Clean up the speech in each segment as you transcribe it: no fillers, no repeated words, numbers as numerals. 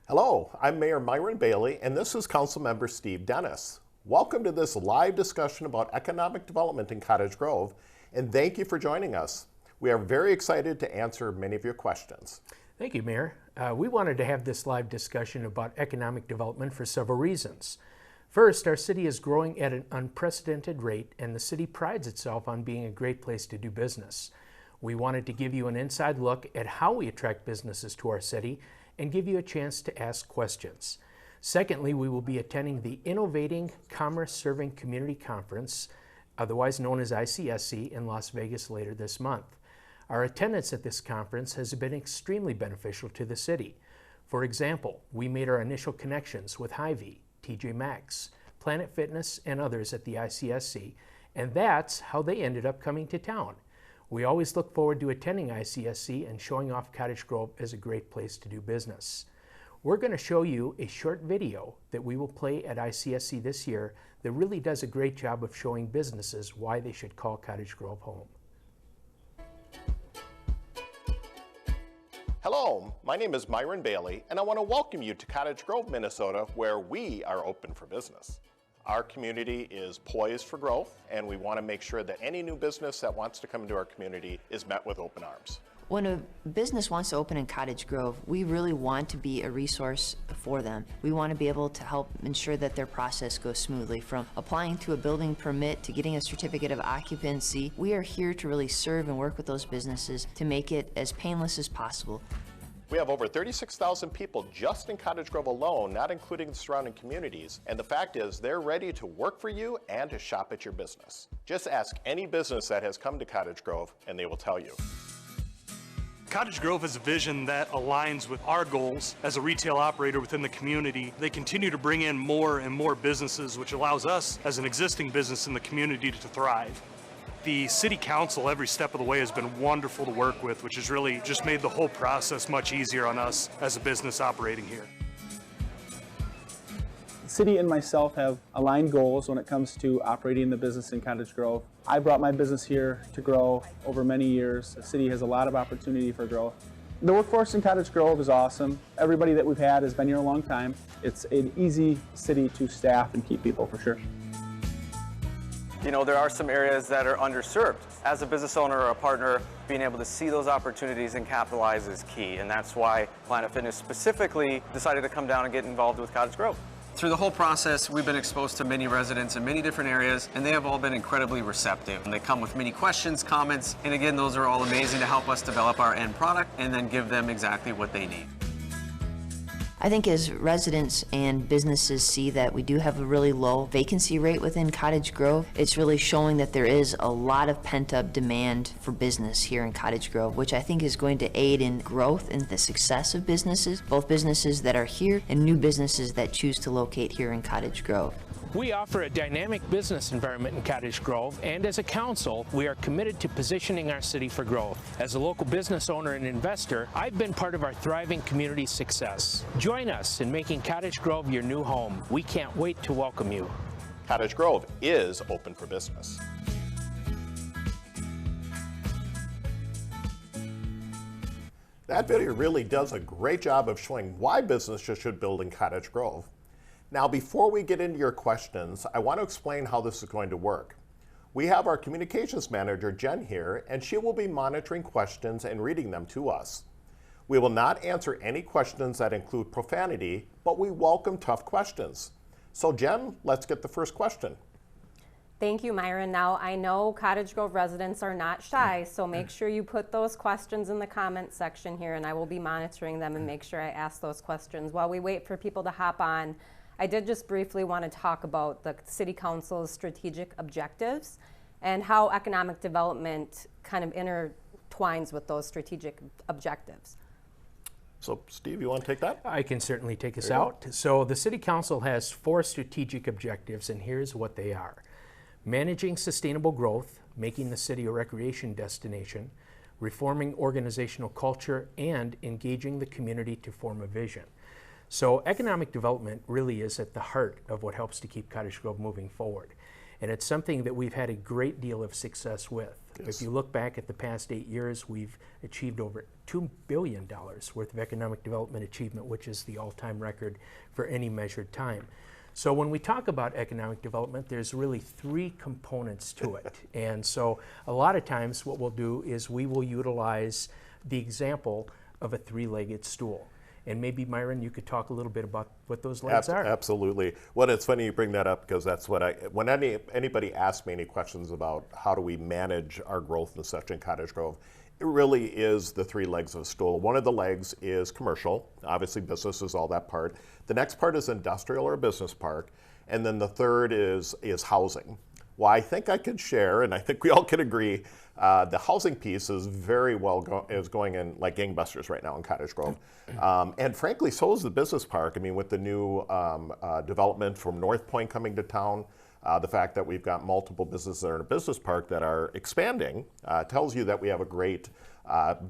Hello, I'm Mayor Myron Bailey, and this is Councilmember Steve Dennis. Welcome to this live discussion about economic development in Cottage Grove, and thank you for joining us. We are very excited to answer many of your questions. Thank you, Mayor. We wanted to have this live discussion about economic development for several reasons. First, our city is growing at an unprecedented rate, and the city prides itself on being a great place to do business. We wanted to give you an inside look at how we attract businesses to our city and give you a chance to ask questions. Secondly, we will be attending the Innovating Commerce Serving Community Conference, otherwise known as ICSC, in Las Vegas later this month. Our attendance at this conference has been extremely beneficial to the city. For example, we made our initial connections with Hy-Vee, TJ Maxx, Planet Fitness, and others at the ICSC, and that's how they ended up coming to town. We always look forward to attending ICSC and showing off Cottage Grove as a great place to do business. We're going to show you a short video that we will play at ICSC this year that really does a great job of showing businesses why they should call Cottage Grove home. Hello, my name is Myron Bailey, and I want to welcome you to Cottage Grove, Minnesota, where we are open for business. Our community is poised for growth, and we want to make sure that any new business that wants to come into our community is met with open arms. When a business wants to open in Cottage Grove, we really want to be a resource for them. We want to be able to help ensure that their process goes smoothly, from applying to a building permit to getting a certificate of occupancy. We are here to really serve and work with those businesses to make it as painless as possible. We have over 36,000 people just in Cottage Grove alone, not including the surrounding communities, and the fact is they're ready to work for you and to shop at your business. Just ask any business that has come to Cottage Grove and they will tell you. Cottage Grove has a vision that aligns with our goals as a retail operator within the community. They continue to bring in more and more businesses, which allows us as an existing business in the community to thrive. The City Council every step of the way has been wonderful to work with, which has really just made the whole process much easier on us as a business operating here. The city and myself have aligned goals when it comes to operating the business in Cottage Grove. I brought my business here to grow over many years. The city has a lot of opportunity for growth. The workforce in Cottage Grove is awesome. Everybody that we've had has been here a long time. It's an easy city to staff and keep people, for sure. You know, there are some areas that are underserved. As a business owner or a partner, being able to see those opportunities and capitalize is key, and that's why Planet Fitness specifically decided to come down and get involved with Cottage Grove. Through the whole process, we've been exposed to many residents in many different areas, and they have all been incredibly receptive. And they come with many questions, comments, and again, those are all amazing to help us develop our end product and then give them exactly what they need. I think as residents and businesses see that we do have a really low vacancy rate within Cottage Grove, it's really showing that there is a lot of pent-up demand for business here in Cottage Grove, which I think is going to aid in growth and the success of businesses, both businesses that are here and new businesses that choose to locate here in Cottage Grove. We offer a dynamic business environment in Cottage Grove, and as a council, we are committed to positioning our city for growth. As a local business owner and investor, I've been part of our thriving community success. Join us in making Cottage Grove your new home. We can't wait to welcome you. Cottage Grove is open for business. That video really does a great job of showing why businesses should build in Cottage Grove. Now, before we get into your questions, I want to explain how this is going to work. We have our communications manager, Jen, here, and she will be monitoring questions and reading them to us. We will not answer any questions that include profanity, but we welcome tough questions. So Jen, let's get the first question. Thank you, Myron. Now, I know Cottage Grove residents are not shy, so make sure you put those questions in the comment section here, and I will be monitoring them and make sure I ask those questions. While we wait for people to hop on, I did just briefly want to talk about the City Council's strategic objectives and how economic development kind of intertwines with those strategic objectives. So Steve, you want to take that? I can certainly take us out. So the City Council has 4 strategic objectives, and here's what they are. Managing sustainable growth, making the city a recreation destination, reforming organizational culture, and engaging the community to form a vision. So economic development really is at the heart of what helps to keep Cottage Grove moving forward. And it's something that we've had a great deal of success with. If you look back at the past 8 years, we've achieved over $2 billion worth of economic development achievement, which is the all-time record for any measured time. So when we talk about economic development, there's really 3 components to it. And so a lot of times what we'll do is we will utilize the example of a 3-legged stool. And maybe, Myron, you could talk a little bit about what those legs are. Absolutely. Well, it's funny you bring that up, because that's what when anybody asks me any questions about how do we manage our growth and such in Cottage Grove, it really is the 3 legs of a stool. One of the legs is commercial. Obviously, business is all that part. The next part is industrial or business park. And then the third is housing. Well, I think I could share, and I think we all can agree, the housing piece is very well is going in like gangbusters right now in Cottage Grove. And frankly, so is the business park. I mean, with the new development from Northpointe coming to town, the fact that we've got multiple businesses that are in a business park that are expanding tells you that we have a great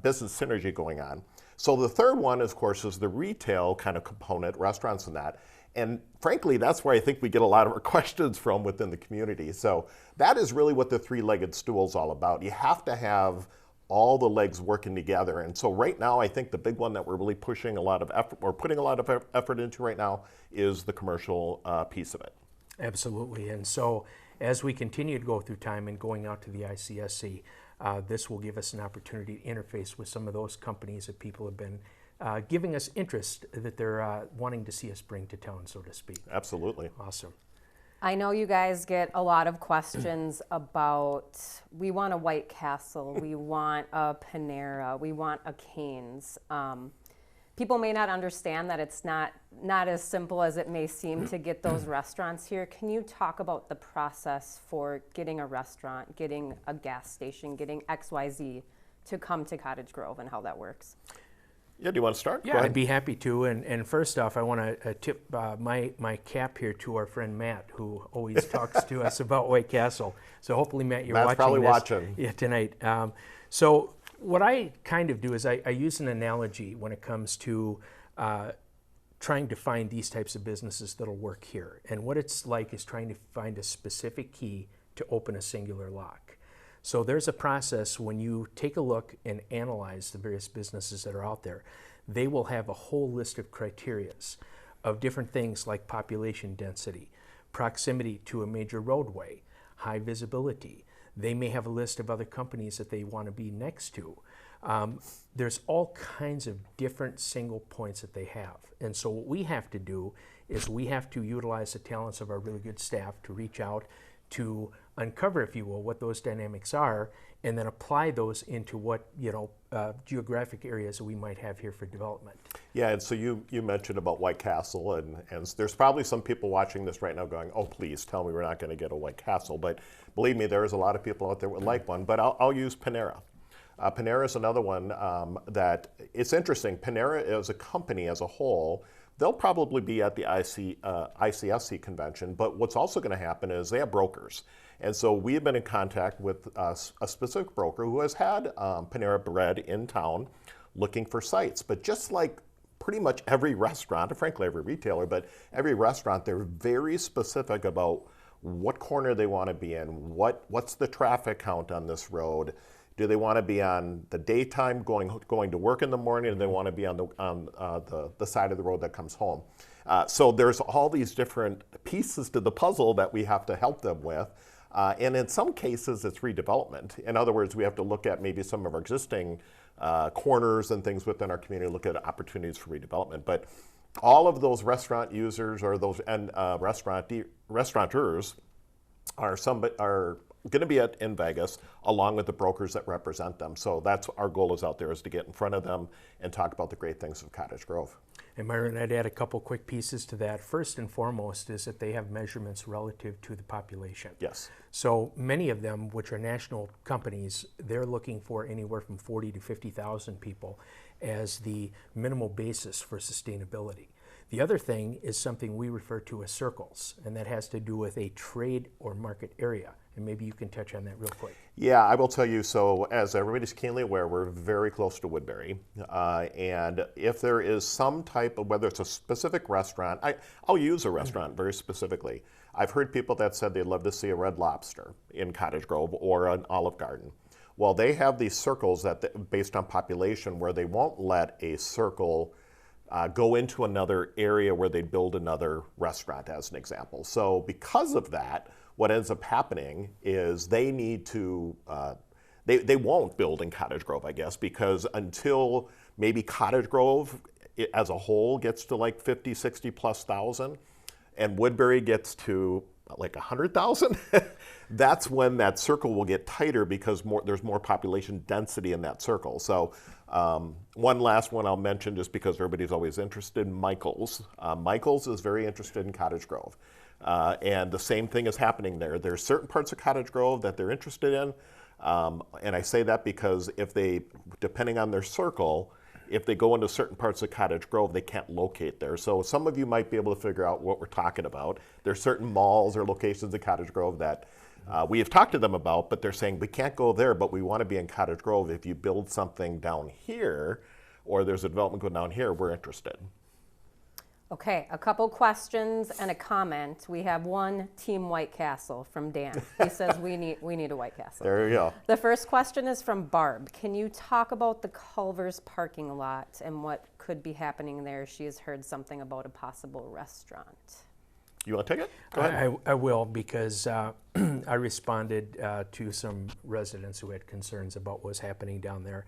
business synergy going on. So the third one, of course, is the retail kind of component, restaurants and that. And frankly, that's where I think we get a lot of our questions from within the community. So that is really what the 3-legged stool is all about. You have to have all the legs working together. And so right now, I think the big one that we're really pushing a lot of effort, or putting a lot of effort into right now, is the commercial piece of it. Absolutely. And so as we continue to go through time and going out to the ICSC, this will give us an opportunity to interface with some of those companies that people have been giving us interest that they're wanting to see us bring to town, so to speak. Absolutely. Awesome. I know you guys get a lot of questions about, we want a White Castle, we want a Panera, we want a Cane's. People may not understand that it's not as simple as it may seem to get those restaurants here. Can you talk about the process for getting a restaurant, getting a gas station, getting XYZ to come to Cottage Grove, and how that works? Yeah, do you want to start? Yeah, I'd be happy to. And first off, I want to tip my cap here to our friend Matt, who always talks to us about White Castle. So hopefully, Matt, you're Matt's watching watching. Yeah, tonight. So what I kind of do is I use an analogy when it comes to trying to find these types of businesses that'll work here. And what it's like is trying to find a specific key to open a singular lock. So there's a process when you take a look and analyze the various businesses that are out there. They will have a whole list of criterias of different things like population density, proximity to a major roadway, high visibility. They may have a list of other companies that they want to be next to. There's all kinds of different single points that they have. And so what we have to do is we have to utilize the talents of our really good staff to reach out to uncover, if you will, what those dynamics are, and then apply those into what, geographic areas that we might have here for development. Yeah, and so you mentioned about White Castle, and there's probably some people watching this right now going, oh, please tell me we're not going to get a White Castle. But believe me, there is a lot of people out there that would like one, but I'll use Panera. Panera is another one that it's interesting. Panera as a company as a whole, they'll probably be at the ICSC convention, but what's also going to happen is they have brokers. And so we have been in contact with a specific broker who has had Panera Bread in town looking for sites. But just like pretty much every restaurant, and frankly every retailer, but every restaurant, they're very specific about what corner they want to be in, what's the traffic count on this road. Do they want to be on the daytime going to work in the morning, or do they want to be on the side of the road that comes home? So there's all these different pieces to the puzzle that we have to help them with. And in some cases, it's redevelopment. In other words, we have to look at maybe some of our existing corners and things within our community, look at opportunities for redevelopment. But all of those restaurant users or those restaurateurs are going to be in Vegas along with the brokers that represent them. So that's our goal is out there, is to get in front of them and talk about the great things of Cottage Grove. And Myron, I'd add a couple quick pieces to that. First and foremost is that they have measurements relative to the population. Yes. So many of them, which are national companies, they're looking for anywhere from 40 to 50,000 people as the minimal basis for sustainability. The other thing is something we refer to as circles, and that has to do with a trade or market area. And maybe you can touch on that real quick. Yeah, I will tell you, so as everybody's keenly aware, we're very close to Woodbury. And if there is some type of, whether it's a specific restaurant, I'll use a restaurant very specifically. I've heard people that said they'd love to see a Red Lobster in Cottage Grove or an Olive Garden. Well, they have these circles that, based on population, where they won't let a circle go into another area where they build another restaurant, as an example. So because of that, what ends up happening is they need to, they won't build in Cottage Grove, I guess, because until maybe Cottage Grove as a whole gets to like 50, 60 plus thousand, and Woodbury gets to like 100,000, that's when that circle will get tighter because there's more population density in that circle. So one last one I'll mention, just because everybody's always interested, Michael's. Michael's is very interested in Cottage Grove. And the same thing is happening there. There's certain parts of Cottage Grove that they're interested in. And I say that because if they, depending on their circle, if they go into certain parts of Cottage Grove, they can't locate there. So some of you might be able to figure out what we're talking about. There's certain malls or locations in Cottage Grove that we have talked to them about, but they're saying we can't go there, but we want to be in Cottage Grove. If you build something down here, or there's a development going down here, we're interested. Okay, a couple questions and a comment. We have one Team White Castle from Dan. He says we need a White Castle. There you go. The first question is from Barb. Can you talk about the Culver's parking lot and what could be happening there? She has heard something about a possible restaurant. You want to take it? Go ahead. I will, because I responded to some residents who had concerns about what's happening down there.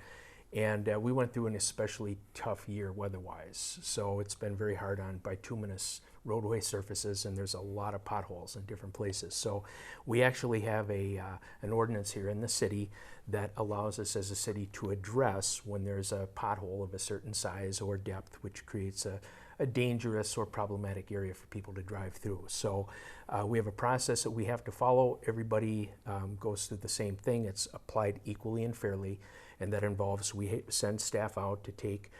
And we went through an especially tough year weather-wise. So it's been very hard on bituminous roadway surfaces, and there's a lot of potholes in different places. So we actually have an ordinance here in the city that allows us as a city to address when there's a pothole of a certain size or depth, which creates a dangerous or problematic area for people to drive through. So we have a process that we have to follow. Everybody goes through the same thing. It's applied equally and fairly. And that involves, we send staff out to take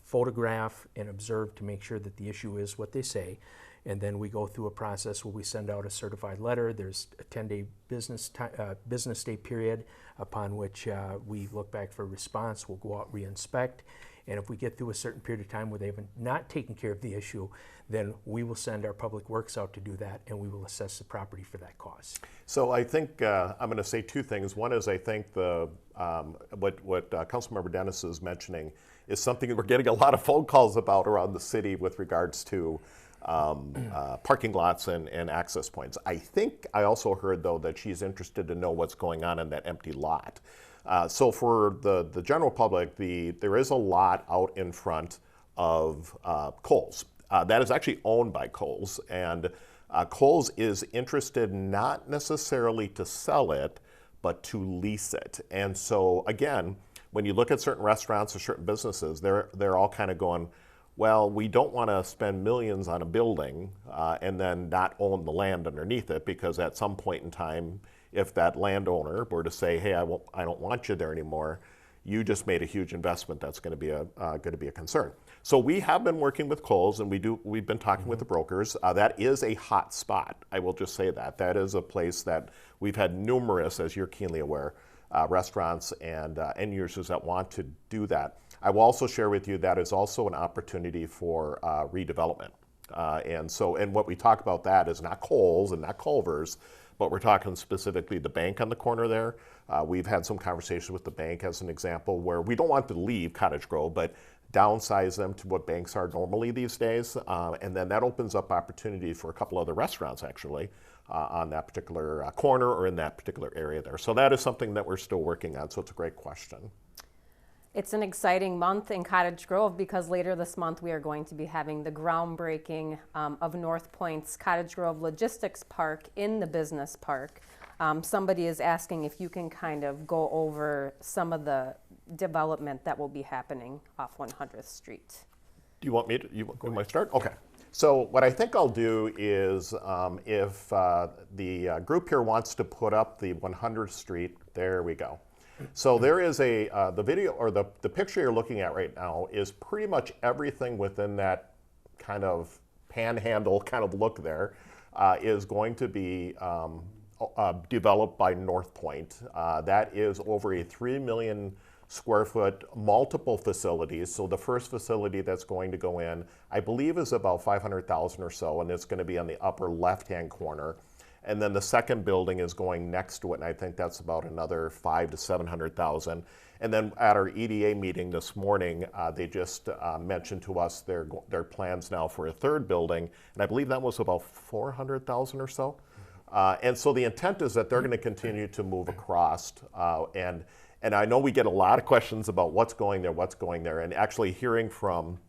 photograph and observe to make sure that the issue is what they say. And then we go through a process where we send out a certified letter. There's a 10-day business day period upon which we look back for a response. We'll go out, re-inspect. And if we get through a certain period of time where they have not taken care of the issue, then we will send our public works out to do that, and we will assess the property for that cost. So I think I'm going to say two things. One is, I think what Councilmember Dennis is mentioning is something that we're getting a lot of phone calls about around the city with regards to parking lots and access points. I think I also heard, though, that she's interested to know what's going on in that empty lot. So for the general public, there is a lot out in front of Kohl's. That is actually owned by Kohl's, and Kohl's is interested not necessarily to sell it, but to lease it. And so again, when you look at certain restaurants or certain businesses, they're all kind of going, well, we don't want to spend millions on a building and then not own the land underneath it, because at some point in time, if that landowner were to say, hey, I don't want you there anymore, you just made a huge investment. That's going to be a concern. So we have been working with Kohl's, and we've been talking with the brokers. That is a hot spot. I will just say that. That is a place that we've had numerous, as you're keenly aware, restaurants and end users that want to do that. I will also share with you that is also an opportunity for redevelopment. And what we talk about that is not Kohl's and not Culver's, but we're talking specifically the bank on the corner there. We've had some conversations with the bank as an example, where we don't want to leave Cottage Grove, but downsize them to what banks are normally these days. And then that opens up opportunity for a couple other restaurants, actually, on that particular corner or in that particular area there. So that is something that we're still working on, so it's a great question. It's an exciting month in Cottage Grove, because later this month we are going to be having the groundbreaking of Northpointe's Cottage Grove Logistics Park in the business park. Somebody is asking if you can kind of go over some of the development that will be happening off 100th Street. Do you want me to, you want me to start? Okay. So what I think I'll do is, if the group here wants to put up the 100th Street, there we go. So there is the video, or the picture you're looking at right now is pretty much everything within that kind of panhandle kind of look there is going to be developed by Northpointe. That is over a $3 million square foot, multiple facilities. So the first facility that's going to go in, I believe, is about 500,000 or so, and it's going to be on the upper left-hand corner. And then the second building is going next to it, and I think that's about another 500,000 to 700,000. And then at our EDA meeting this morning, they just mentioned to us their plans now for a third building, and I believe that was about 400,000 or so. And so the intent is that they're going to continue to move across, and I know we get a lot of questions about what's going there, and actually hearing from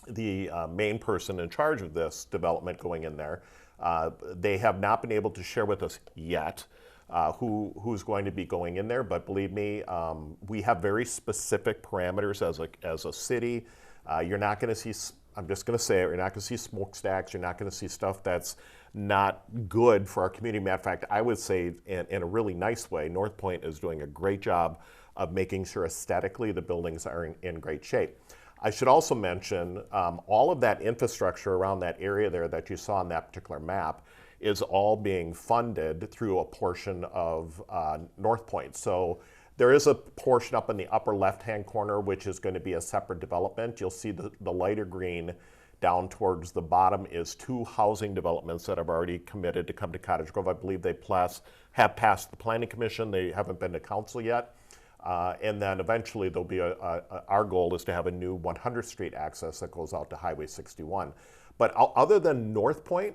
the main person in charge of this development going in there, they have not been able to share with us yet who's going to be going in there, but believe me, we have very specific parameters as a city. You're not going to see, I'm just going to say it, you're not going to see smokestacks, you're not going to see stuff that's not good for our community. Matter of fact, I would say in a really nice way, Northpointe is doing a great job of making sure aesthetically the buildings are in great shape. I should also mention all of that infrastructure around that area there that you saw on that particular map is all being funded through a portion of Northpointe. So there is a portion up in the upper left-hand corner which is going to be a separate development. You'll see the lighter green down towards the bottom is 2 housing developments that have already committed to come to Cottage Grove. I believe they have passed the Planning Commission. They haven't been to council yet. And then eventually there'll be our goal is to have a new 100th Street access that goes out to Highway 61. But other than Northpointe,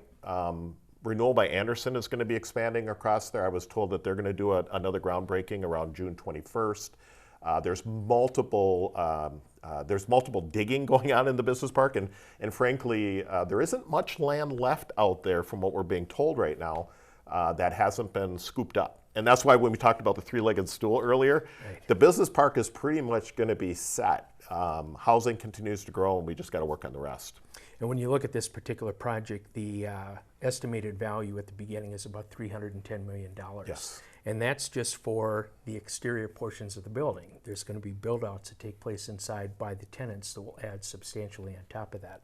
Renewal by Anderson is going to be expanding across there. I was told that they're going to do another groundbreaking around June 21st. There's multiple digging going on in the business park, and frankly, there isn't much land left out there from what we're being told right now that hasn't been scooped up. And that's why when we talked about the three-legged stool earlier, right, the business park is pretty much going to be set. Housing continues to grow, and we just got to work on the rest. And when you look at this particular project, the estimated value at the beginning is about $310 million. Yes. And that's just for the exterior portions of the building. There's going to be build-outs that take place inside by the tenants that will add substantially on top of that.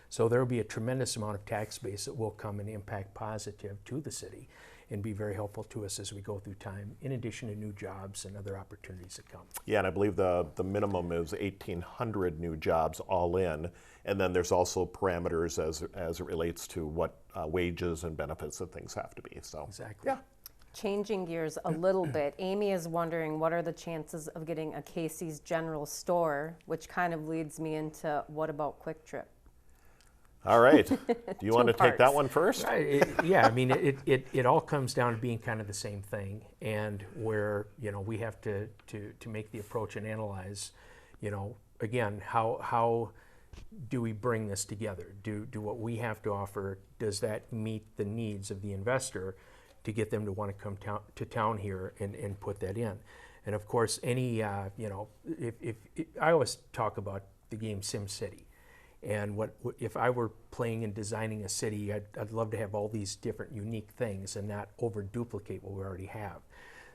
So there will be a tremendous amount of tax base that will come and impact positive to the city and be very helpful to us as we go through time, in addition to new jobs and other opportunities that come. Yeah, and I believe the minimum is 1,800 new jobs all in, and then there's also parameters as it relates to what wages and benefits and things have to be. So exactly. Yeah. Changing gears a little bit, Amy is wondering what are the chances of getting a Casey's General Store, which kind of leads me into what about Quick Trip? All right. Do you want to take that one first? Yeah, I mean, it all comes down to being kind of the same thing, and where, you know, we have to make the approach and analyze, you know, again, how do we bring this together? Do what we have to offer, does that meet the needs of the investor to get them to want to come to town here and put that in? And of course, any, you know, if I always talk about the game SimCity. And if I were playing and designing a city, I'd love to have all these different unique things and not over duplicate what we already have.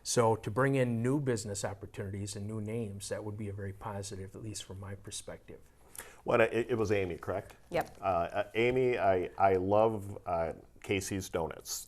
So to bring in new business opportunities and new names, that would be a very positive, at least from my perspective. Well, it was Amy, correct? Yep. Amy, I love Casey's Donuts.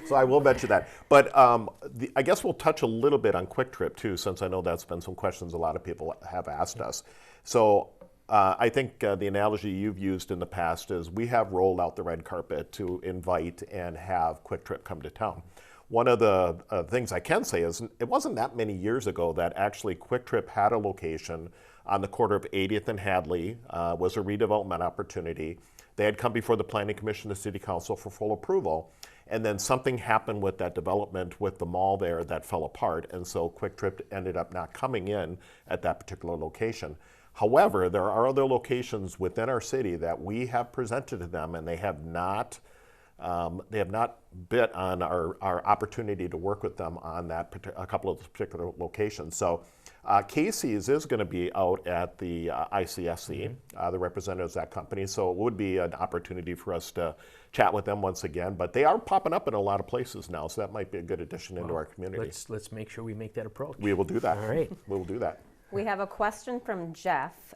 So I will mention that. But I guess we'll touch a little bit on Quick Trip too, since I know that's been some questions a lot of people have asked us. So I think the analogy you've used in the past is we have rolled out the red carpet to invite and have Quick Trip come to town. One of the things I can say is it wasn't that many years ago that actually Quick Trip had a location on the corner of 80th and Hadley, was a redevelopment opportunity. They had come before the Planning Commission, the City Council for full approval, and then something happened with that development with the mall there that fell apart, and so Quick Trip ended up not coming in at that particular location. However, there are other locations within our city that we have presented to them, and they have not bit on our opportunity to work with them on a couple of particular locations. So Casey's is going to be out at the ICSC, the representatives of that company, so it would be an opportunity for us to chat with them once again, but they are popping up in a lot of places now, so that might be a good addition into our community. Let's make sure we make that approach. We will do that. All right. We will do that. We have a question from Jeff.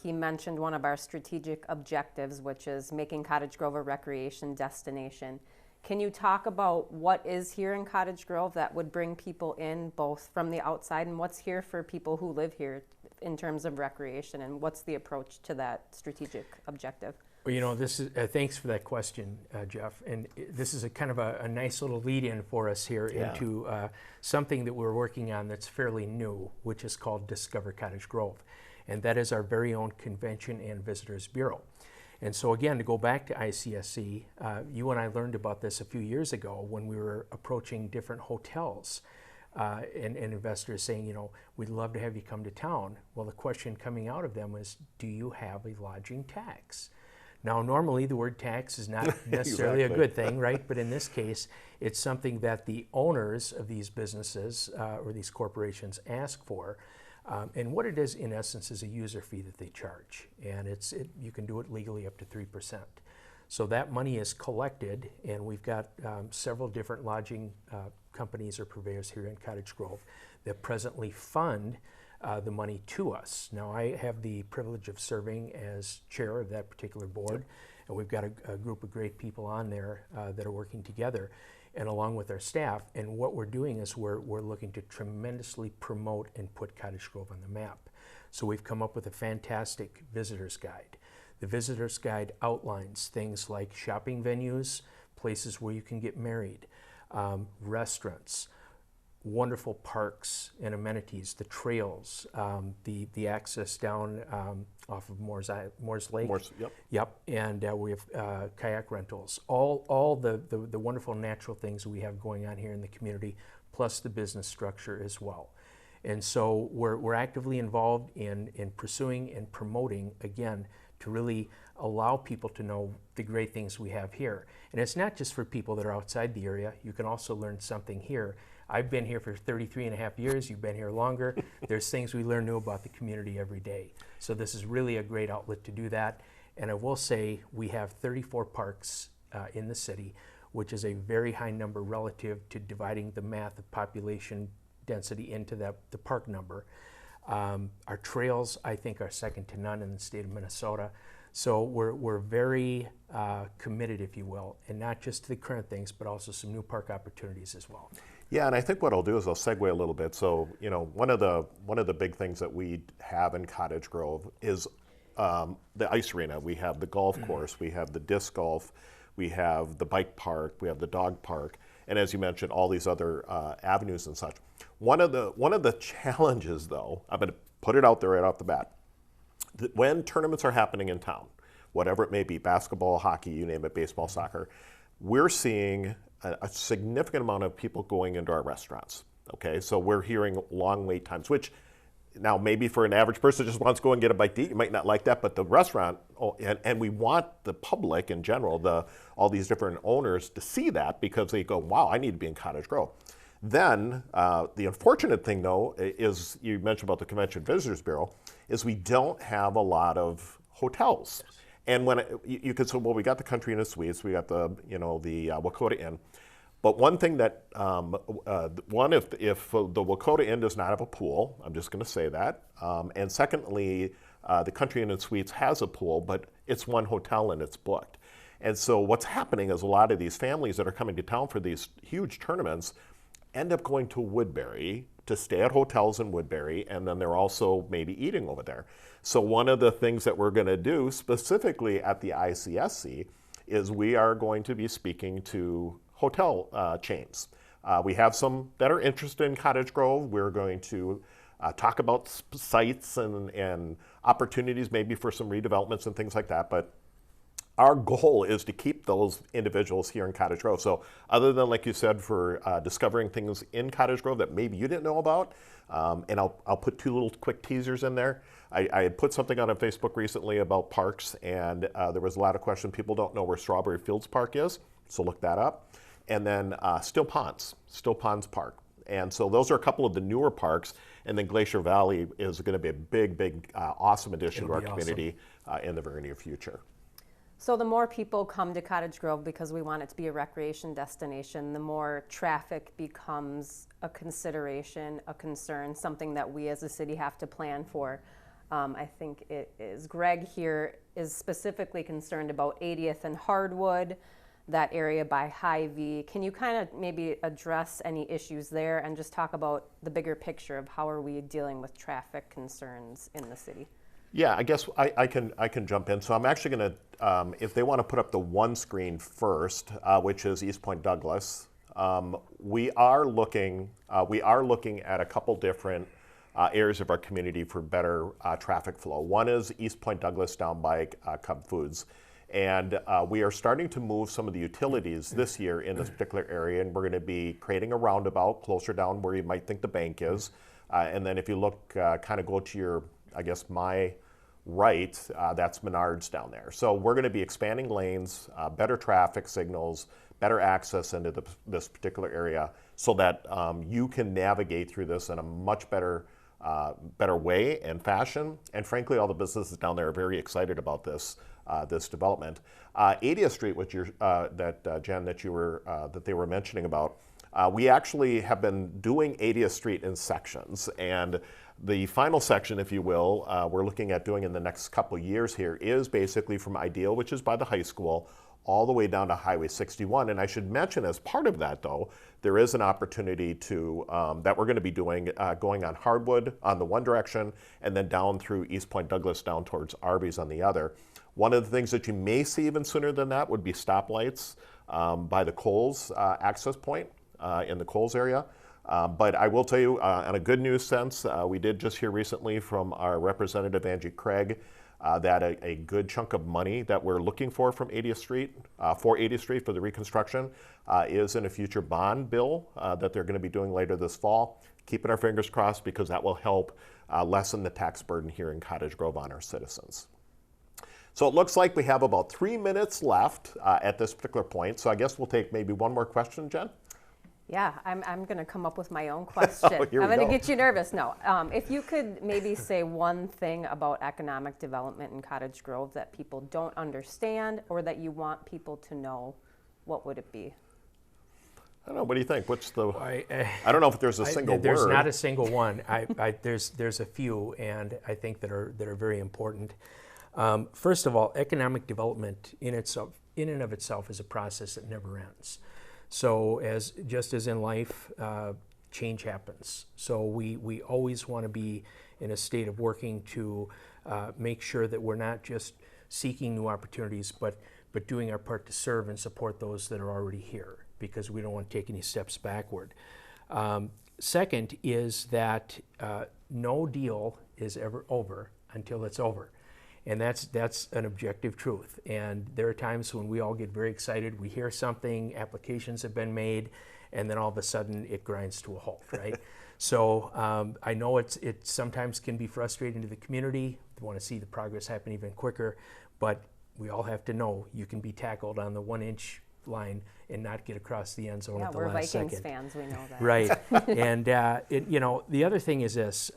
He mentioned one of our strategic objectives, which is making Cottage Grove a recreation destination. Can you talk about what is here in Cottage Grove that would bring people in both from the outside, and what's here for people who live here in terms of recreation, and what's the approach to that strategic objective? Well, you know, this is thanks for that question, Jeff. And this is a kind of a nice little lead-in for us here into something that we're working on that's fairly new, which is called Discover Cottage Grove, and that is our very own Convention and Visitors Bureau. And so again, to go back to ICSC, you and I learned about this a few years ago when we were approaching different hotels and investors saying, you know, we'd love to have you come to town. Well, the question coming out of them was, do you have a lodging tax? Now, normally the word tax is not necessarily a good thing, right? But in this case, it's something that the owners of these businesses or these corporations ask for. And what it is, in essence, is a user fee that they charge. And you can do it legally up to 3%. So that money is collected, and we've got several different lodging companies or purveyors here in Cottage Grove that presently fund the money to us. Now, I have the privilege of serving as chair of that particular board, and we've got a group of great people on there that are working together, and along with our staff. And what we're doing is we're looking to tremendously promote and put Cottage Grove on the map. So we've come up with a fantastic visitor's guide. The visitor's guide outlines things like shopping venues, places where you can get married, restaurants, wonderful parks and amenities, the trails, the access down off of Moore's Lake. Yep. And we have kayak rentals, all the wonderful natural things we have going on here in the community, plus the business structure as well. And so we're actively involved in pursuing and promoting, again, to really allow people to know the great things we have here. And it's not just for people that are outside the area. You can also learn something here. I've been here for 33 and a half years. You've been here longer. There's things we learn new about the community every day. So this is really a great outlet to do that. And I will say we have 34 parks in the city, which is a very high number relative to dividing the math of population density into the park number. Our trails, I think, are second to none in the state of Minnesota. So we're very committed, if you will, and not just to the current things, but also some new park opportunities as well. Yeah, and I think what I'll do is I'll segue a little bit. So, you know, one of the big things that we have in Cottage Grove is the ice arena. We have the golf course, we have the disc golf, we have the bike park, we have the dog park, and as you mentioned, all these other avenues and such. One of the challenges, though, I'm going to put it out there right off the bat, that when tournaments are happening in town, whatever it may be, basketball, hockey, you name it, baseball, soccer, we're seeing a significant amount of people going into our restaurants. Okay, so we're hearing long wait times, which now maybe for an average person who just wants to go and get a bite to eat, you might not like that, but the restaurant, and we want the public in general, all these different owners to see that, because they go, wow, I need to be in Cottage Grove. Then the unfortunate thing, though, is you mentioned about the Convention Visitors Bureau, is we don't have a lot of hotels. And when you could say, well, we got the Country Inn and Suites, we got the Wakota Inn. But one thing that, if the Wakota Inn does not have a pool, I'm just going to say that. And secondly, the Country Inn and Suites has a pool, but it's one hotel and it's booked. And so what's happening is a lot of these families that are coming to town for these huge tournaments end up going to Woodbury to stay at hotels in Woodbury, and then they're also maybe eating over there. So one of the things that we're going to do specifically at the ICSC is we are going to be speaking to hotel chains. We have some that are interested in Cottage Grove. We're going to talk about sites and opportunities maybe for some redevelopments and things like that. But our goal is to keep those individuals here in Cottage Grove. So other than, like you said, for discovering things in Cottage Grove that maybe you didn't know about, and I'll put two little quick teasers in there. I had put something on Facebook recently about parks, and there was a lot of questions. People don't know where Strawberry Fields Park is, so look that up. And then Still Ponds Park. And so those are a couple of the newer parks, and then Glacier Valley is going to be a big, awesome addition to our community in the very near future. So the more people come to Cottage Grove because we want it to be a recreation destination, the more traffic becomes a consideration, a concern, something that we as a city have to plan for. I think it is. Greg here is specifically concerned about 80th and Hardwood. that area by Hy-Vee. Can you kind of maybe address any issues there and just talk about the bigger picture of how are we dealing with traffic concerns in the city? Yeah, I guess I can jump in. So I'm actually going to, if they want to put up the one screen first, which is East Point Douglas, we are looking at a couple different areas of our community for better traffic flow. One is East Point Douglas down by Cub Foods. And we are starting to move some of the utilities this year in this particular area, and we're going to be creating a roundabout closer down where you might think the bank is. And then if you look, kind of go to your, I guess, my right, that's Menards down there. So we're going to be expanding lanes, better traffic signals, better access into this particular area so that you can navigate through this in a much better way and fashion. And frankly, all the businesses down there are very excited about this development. 80th Street, which Jen, that they were mentioning about, we actually have been doing 80th Street in sections, and the final section, if you will, we're looking at doing in the next couple of years here is basically from Ideal, which is by the high school, all the way down to Highway 61. And I should mention, as part of that, though, there is an opportunity to that we're going to be doing going on Hardwood on the one direction, and then down through East Point Douglas down towards Arby's on the other. One of the things that you may see even sooner than that would be stoplights by the Coles access point in the Coles area. But I will tell you, on a good news sense, we did just hear recently from our representative, Angie Craig, that a good chunk of money that we're looking for from 80th Street, for 80th Street for the reconstruction, is in a future bond bill that they're going to be doing later this fall. Keeping our fingers crossed because that will help lessen the tax burden here in Cottage Grove on our citizens. So it looks like we have about 3 minutes left at this particular point. So I guess we'll take maybe one more question, Jen. Yeah, I'm going to come up with my own question. I'm going to get you nervous. No, if you could maybe say one thing about economic development in Cottage Grove that people don't understand or that you want people to know, what would it be? I don't know. What do you think? What's the? I don't know if there's a single word. There's not a single one. There's a few, and I think that are very important. First of all, economic development in and of itself is a process that never ends. So just as in life, change happens. So we always want to be in a state of working to make sure that we're not just seeking new opportunities, but doing our part to serve and support those that are already here, because we don't want to take any steps backward. Second is that no deal is ever over until it's over. And that's an objective truth. And there are times when we all get very excited. We hear something, applications have been made, and then all of a sudden it grinds to a halt, right? So I know it sometimes can be frustrating to the community. They want to see the progress happen even quicker, but we all have to know you can be tackled on the 1-inch line and not get across the end zone at the last second. Yeah, we're Vikings fans, we know that. Right, and the other thing is this,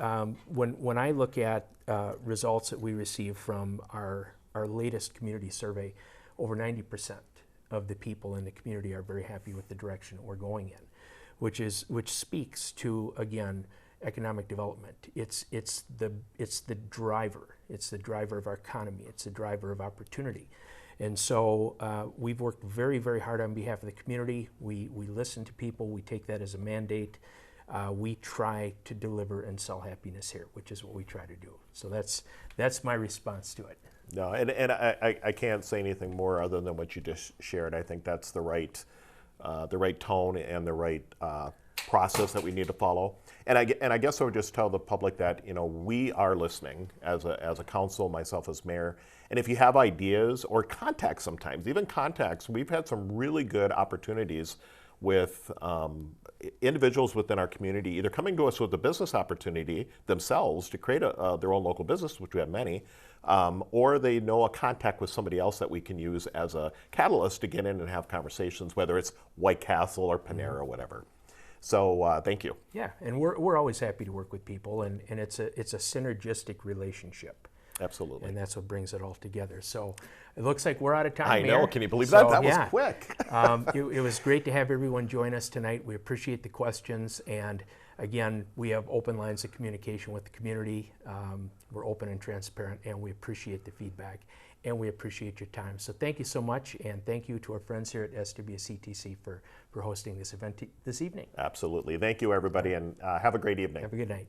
when I look at results that we receive from our latest community survey, over 90% of the people in the community are very happy with the direction that we're going in, which speaks to, again, economic development. It's the driver. It's the driver of our economy. It's the driver of opportunity. And so we've worked very, very hard on behalf of the community. We listen to people. We take that as a mandate. We try to deliver and sell happiness here, which is what we try to do. So that's my response to it. No, and I can't say anything more other than what you just shared. I think that's the right tone and the right process that we need to follow. And I guess I would just tell the public that we are listening as a council, myself as mayor. And if you have ideas or contacts, sometimes even contacts, we've had some really good opportunities with individuals within our community either coming to us with a business opportunity themselves to create their own local business, which we have many, or they know a contact with somebody else that we can use as a catalyst to get in and have conversations, whether it's White Castle or Panera or whatever. So thank you. Yeah, and we're always happy to work with people, and it's a synergistic relationship. Absolutely. And that's what brings it all together. So it looks like we're out of time, I know. Mayor. Can you believe that? So, That was yeah. quick. It was great to have everyone join us tonight. We appreciate the questions. And again, we have open lines of communication with the community. We're open and transparent, and we appreciate the feedback. And we appreciate your time. So thank you so much, and thank you to our friends here at SWCTC for hosting this event this evening. Absolutely. Thank you, everybody, and have a great evening. Have a good night.